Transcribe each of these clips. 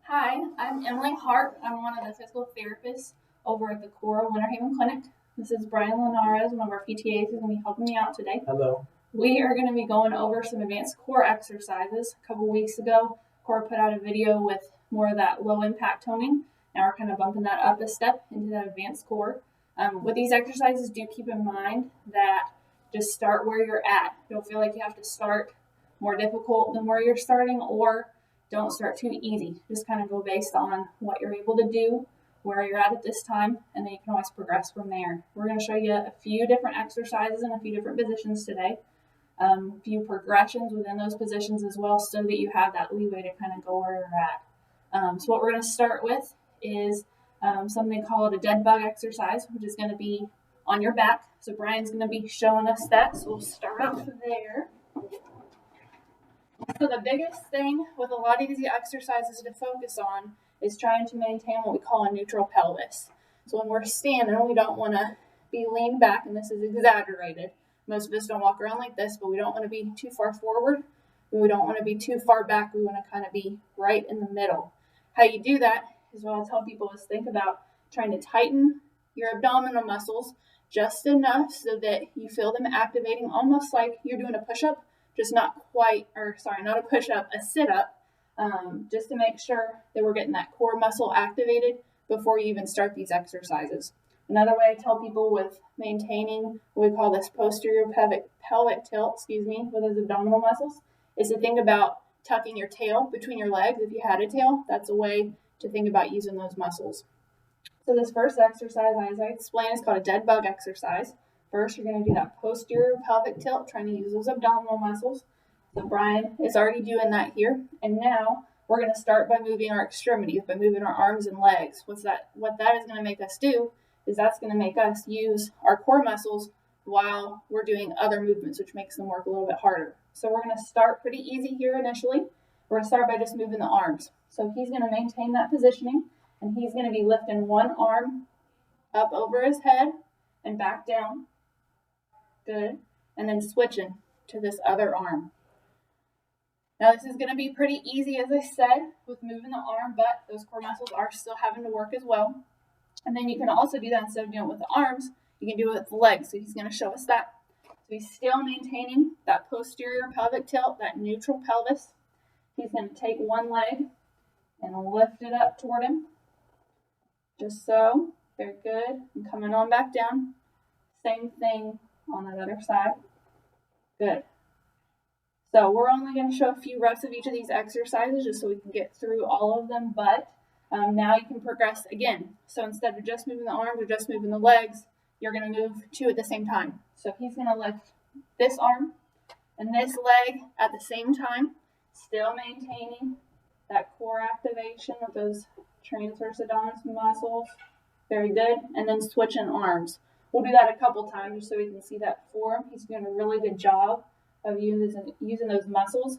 Hi, I'm Emily Hart. I'm one of the physical therapists over at the CORA Winter Haven Clinic. This is Bryan Linares, one of our PTAs, who's going to be helping me out today. Hello. We are going to be going over some advanced core exercises. A couple weeks ago, CORA put out a video with more of that low impact toning. Now we're kind of bumping that up a step into that advanced core. With these exercises, do keep in mind that just start where you're at. Don't feel like you have to start more difficult than where you're starting, or don't start too easy. Just kind of go based on what you're able to do, where you're at this time, and then you can always progress from there. We're going to show you a few different exercises and a few different positions today. A few progressions within those positions as well, so that you have that leeway to kind of go where you're at. So what we're going to start with is something called a dead bug exercise, which is going to be on your back. So Bryan's going to be showing us that. So we'll start off there. So the biggest thing with a lot of these exercises to focus on is trying to maintain what we call a neutral pelvis. So when we're standing, we don't want to be leaned back, and this is exaggerated. Most of us don't walk around like this, but we don't want to be too far forward. We don't want to be too far back. We want to kind of be right in the middle. How you do that is what I'll tell people is think about trying to tighten your abdominal muscles just enough so that you feel them activating, almost like you're doing a push-up, just not a push-up, a sit-up, just to make sure that we're getting that core muscle activated before you even start these exercises. Another way I tell people with maintaining what we call this posterior pelvic tilt, with those abdominal muscles, is to think about tucking your tail between your legs. If you had a tail, that's a way to think about using those muscles. So this first exercise, as I explained, is called a dead bug exercise. First, you're going to do that posterior pelvic tilt, trying to use those abdominal muscles. So Bryan is already doing that here. And now we're going to start by moving our extremities, by moving our arms and legs. What that is going to make us do is that's going to make us use our core muscles while we're doing other movements, which makes them work a little bit harder. So we're going to start pretty easy here initially. We're going to start by just moving the arms. So he's going to maintain that positioning, and he's going to be lifting one arm up over his head and back down. Good. And then switching to this other arm. Now this is going to be pretty easy, as I said, with moving the arm, but those core muscles are still having to work as well. And then you can also do that instead of doing it with the arms, you can do it with the legs. So he's going to show us that. So he's still maintaining that posterior pelvic tilt, that neutral pelvis. He's going to take one leg and lift it up toward him. Just so. Very good. And coming on back down. Same thing on that other side. Good. So we're only going to show a few reps of each of these exercises just so we can get through all of them, but now you can progress again. So instead of just moving the arms or just moving the legs, you're going to move two at the same time. So he's going to lift this arm and this leg at the same time, still maintaining that core activation of those transverse abdominis muscles. Very good. And then switching arms. We'll do that a couple times just so we can see that form. He's doing a really good job of using those muscles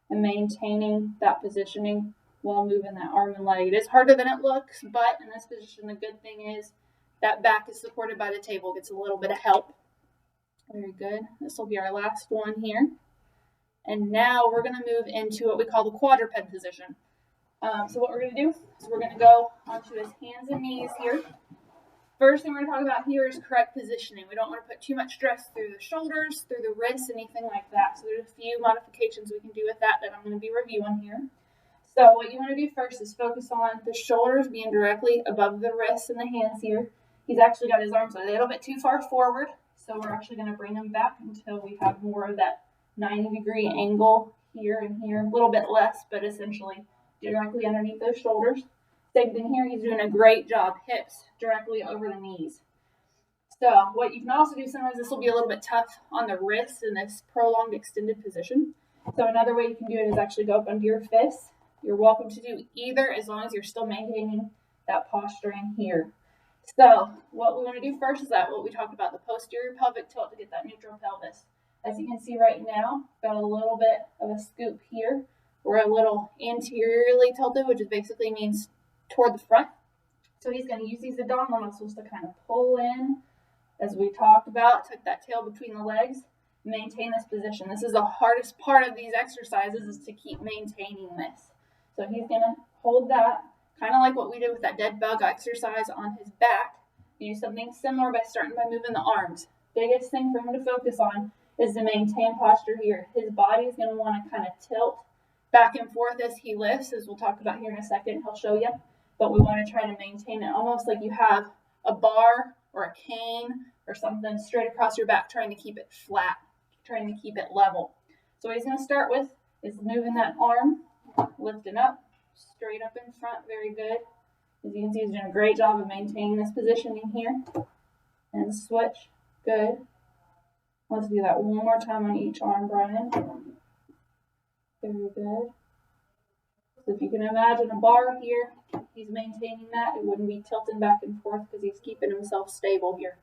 and maintaining that positioning while moving that arm and leg. It is harder than it looks, but in this position, the good thing is that back is supported by the table. Gets a little bit of help. Very good. This will be our last one here. And now we're going to move into what we call the quadruped position. So what we're going to do is we're going to go onto his hands and knees here. First thing we're going to talk about here is correct positioning. We don't want to put too much stress through the shoulders, through the wrists, anything like that. So there's a few modifications we can do with that I'm going to be reviewing here. So what you want to do first is focus on the shoulders being directly above the wrists and the hands here. He's actually got his arms a little bit too far forward, so we're actually going to bring them back until we have more of that 90-degree angle here and here. A little bit less, but essentially directly underneath those shoulders. Same thing here, he's doing a great job. Hips directly over the knees. So what you can also do, sometimes this will be a little bit tough on the wrists in this prolonged extended position. So another way you can do it is actually go up under your fists. You're welcome to do either as long as you're still maintaining that posturing here. So what we want to do first is that what we talked about, the posterior pelvic tilt to get that neutral pelvis. As you can see right now, got a little bit of a scoop here. We're a little anteriorly tilted, which basically means toward the front. So he's going to use these abdominal muscles to kind of pull in, as we talked about, tuck that tail between the legs, maintain this position. This is the hardest part of these exercises, is to keep maintaining this. So he's going to hold that, kind of like what we did with that dead bug exercise on his back. You do something similar by starting by moving the arms. Biggest thing for him to focus on is to maintain posture here. His body is going to want to kind of tilt back and forth as he lifts, as we'll talk about here in a second. He'll show you. But we want to try to maintain it almost like you have a bar or a cane or something straight across your back, trying to keep it flat, trying to keep it level. So what he's going to start with is moving that arm, lifting up, straight up in front. Very good. As you can see, he's doing a great job of maintaining this positioning here. And switch. Good. Let's do that one more time on each arm, Bryan. Very good. So if you can imagine a bar here, he's maintaining that. It wouldn't be tilting back and forth because he's keeping himself stable here.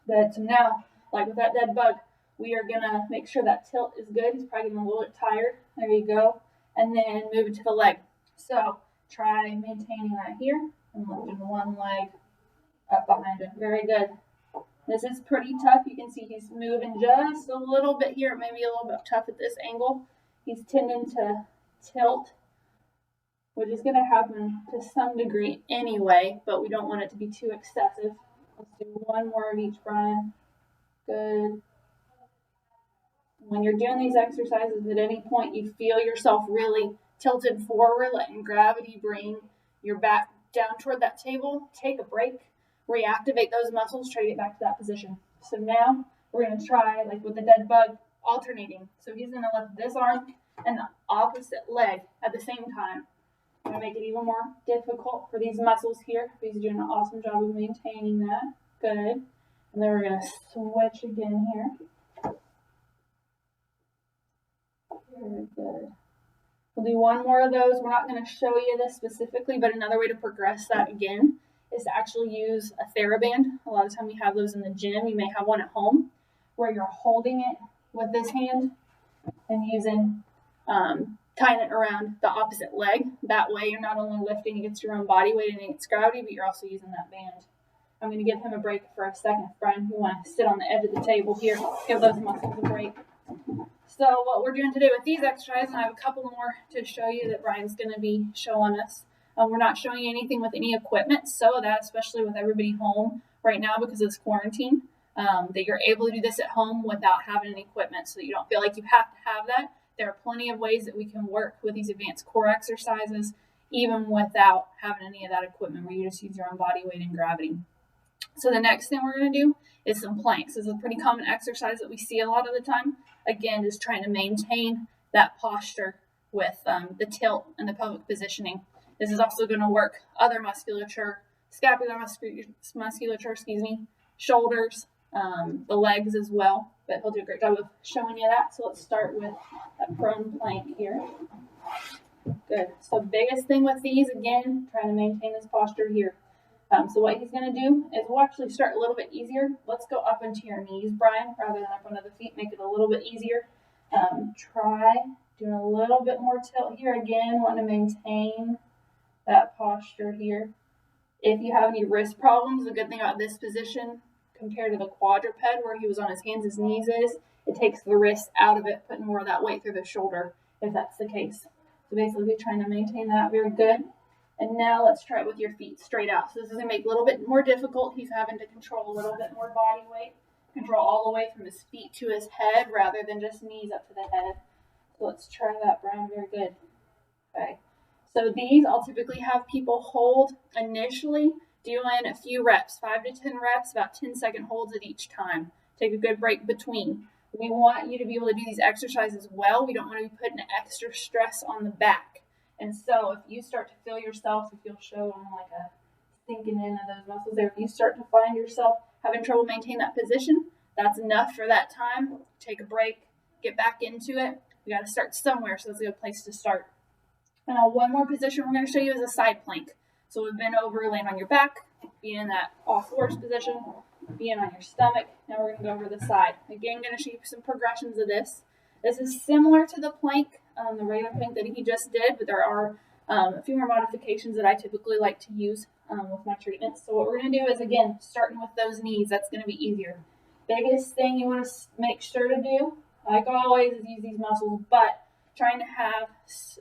Good. So now, like with that dead bug, we are going to make sure that tilt is good. He's probably getting a little bit tired. There you go. And then move it to the leg. So try maintaining that here and lifting one leg up behind him. Very good. This is pretty tough. You can see he's moving just a little bit here. It may be a little bit tough at this angle. He's tending to tilt, which is going to happen to some degree anyway, but we don't want it to be too excessive. Let's do one more of each, Bryan. Good. When you're doing these exercises, at any point you feel yourself really tilted forward, letting gravity bring your back down toward that table, take a break, reactivate those muscles, try to get back to that position. So now we're going to try, like with the dead bug, alternating. So he's going to lift this arm and the opposite leg at the same time. I'm going to make it even more difficult for these muscles here. He's doing an awesome job of maintaining that. Good. And then we're going to switch again here. Very good. We'll do one more of those. We're not going to show you this specifically, but another way to progress that again is to actually use a TheraBand. A lot of time we have those in the gym. You may have one at home where you're holding it with this hand and using, tying it around the opposite leg. That way you're not only lifting against your own body weight and against gravity, but you're also using that band. I'm going to give him a break for a second, Bryan. You want to sit on the edge of the table here. Give those muscles a break. So what we're doing today with these exercises, and I have a couple more to show you that Bryan's going to be showing us. We're not showing you anything with any equipment, so that especially with everybody home right now because of this quarantine, that you're able to do this at home without having any equipment, so that you don't feel like you have to have that. There are plenty of ways that we can work with these advanced core exercises, even without having any of that equipment, where you just use your own body weight and gravity. So the next thing we're going to do is some planks. This is a pretty common exercise that we see a lot of the time. Again, just trying to maintain that posture with the tilt and the pelvic positioning. This is also going to work other musculature, scapular musculature, shoulders, the legs as well. But he'll do a great job of showing you that. So let's start with a prone plank here. Good. So biggest thing with these, again, trying to maintain this posture here. So what he's going to do is we'll actually start a little bit easier. Let's go up into your knees, Bryan, rather than up under the feet. Make it a little bit easier. Try doing a little bit more tilt here. Again, want to maintain that posture here. If you have any wrist problems, the good thing about this position compared to the quadruped where he was on his hands, his knees is, it takes the wrist out of it, putting more of that weight through the shoulder, if that's the case. So basically trying to maintain that. Very good. And now let's try it with your feet straight out. So this is going to make it a little bit more difficult. He's having to control a little bit more body weight. Control all the way from his feet to his head rather than just knees up to the head. So let's try that, Bryan. Very good. Okay. So these I'll typically have people hold initially, doing a few reps, 5 to 10 reps, about 10-second holds at each time. Take a good break between. We want you to be able to do these exercises well. We don't want to be putting extra stress on the back. And so if you start to feel yourself, if you'll show them like a sinking in of those muscles there, if you start to find yourself having trouble maintaining that position, that's enough for that time. Take a break, get back into it. We got to start somewhere, so that's a good place to start. Now, one more position we're going to show you is a side plank. So we've been over, laying on your back, being in that all fours position, being on your stomach. Now we're going to go over the side. Again, going to show you some progressions of this. This is similar to the plank, the regular plank that he just did, but there are a few more modifications that I typically like to use with my treatments. So what we're going to do is, again, starting with those knees. That's going to be easier. Biggest thing you want to make sure to do, like always, is use these muscles, but trying to have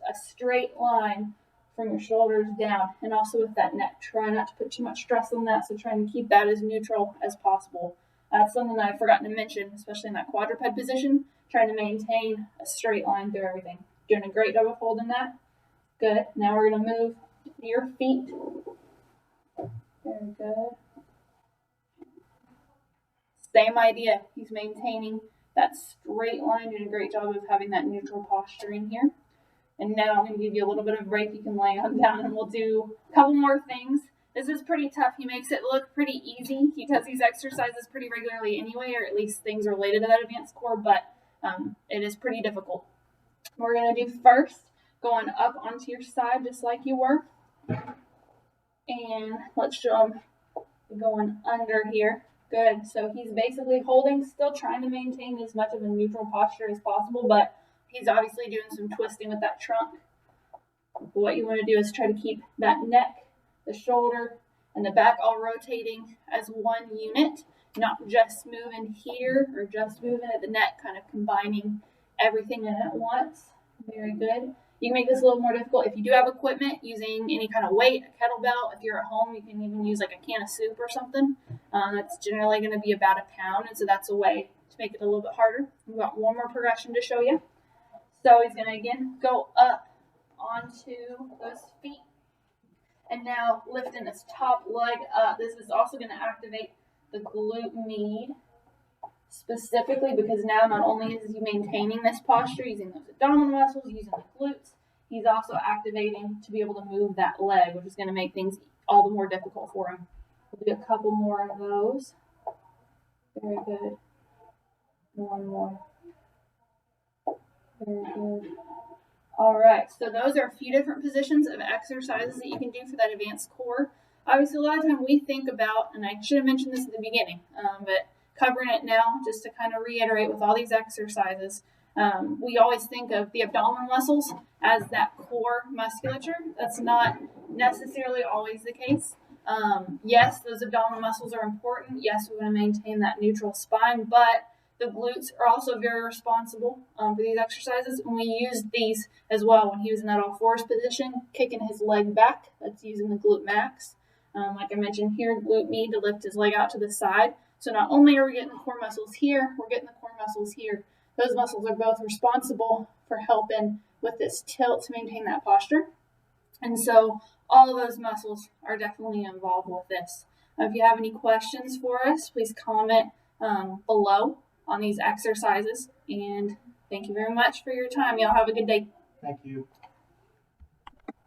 a straight line from your shoulders down, and also with that neck, try not to put too much stress on that, so trying to keep that as neutral as possible. That's something that I've forgotten to mention, especially in that quadruped position, trying to maintain a straight line through everything. Doing a great job of holding that. Good. Now we're going to move your feet. Very good. Same idea. He's maintaining that straight line, doing a great job of having that neutral posture in here. And now I'm going to give you a little bit of a break. You can lay on down and we'll do a couple more things. This is pretty tough. He makes it look pretty easy. He does these exercises pretty regularly anyway, or at least things related to that advanced core, but it is pretty difficult. We're going to do first, going up onto your side just like you were. And let's show him going under here. Good. So he's basically holding, still trying to maintain as much of a neutral posture as possible, but he's obviously doing some twisting with that trunk. What you want to do is try to keep that neck, the shoulder, and the back all rotating as one unit, not just moving here or just moving at the neck, kind of combining everything in at once. Very good. You can make this a little more difficult if you do have equipment, using any kind of weight, a kettlebell. If you're at home, you can even use like a can of soup or something. That's generally going to be about a pound, and so that's a way to make it a little bit harder. We've got one more progression to show you. So he's going to again go up onto those feet, and now lifting his top leg up. This is also going to activate the glute med specifically, because now not only is he maintaining this posture, using those abdominal muscles, using the glutes, he's also activating to be able to move that leg, which is going to make things all the more difficult for him. We'll do a couple more of those. Very good. One more. Very good. All right, so those are a few different positions of exercises that you can do for that advanced core. Obviously, a lot of time we think about, and I should have mentioned this at the beginning, but covering it now just to kind of reiterate with all these exercises, we always think of the abdominal muscles as that core musculature. That's not necessarily always the case. Yes, those abdominal muscles are important. Yes, we want to maintain that neutral spine, but the glutes are also very responsible for these exercises. And we used these as well when he was in that all fours position, kicking his leg back. That's using the glute max. Like I mentioned here, glute med to lift his leg out to the side. So not only are we getting the core muscles here, we're getting the core muscles here. Those muscles are both responsible for helping with this tilt to maintain that posture. And so all of those muscles are definitely involved with this. If you have any questions for us, please comment below on these exercises. And thank you very much for your time. Y'all have a good day. Thank you.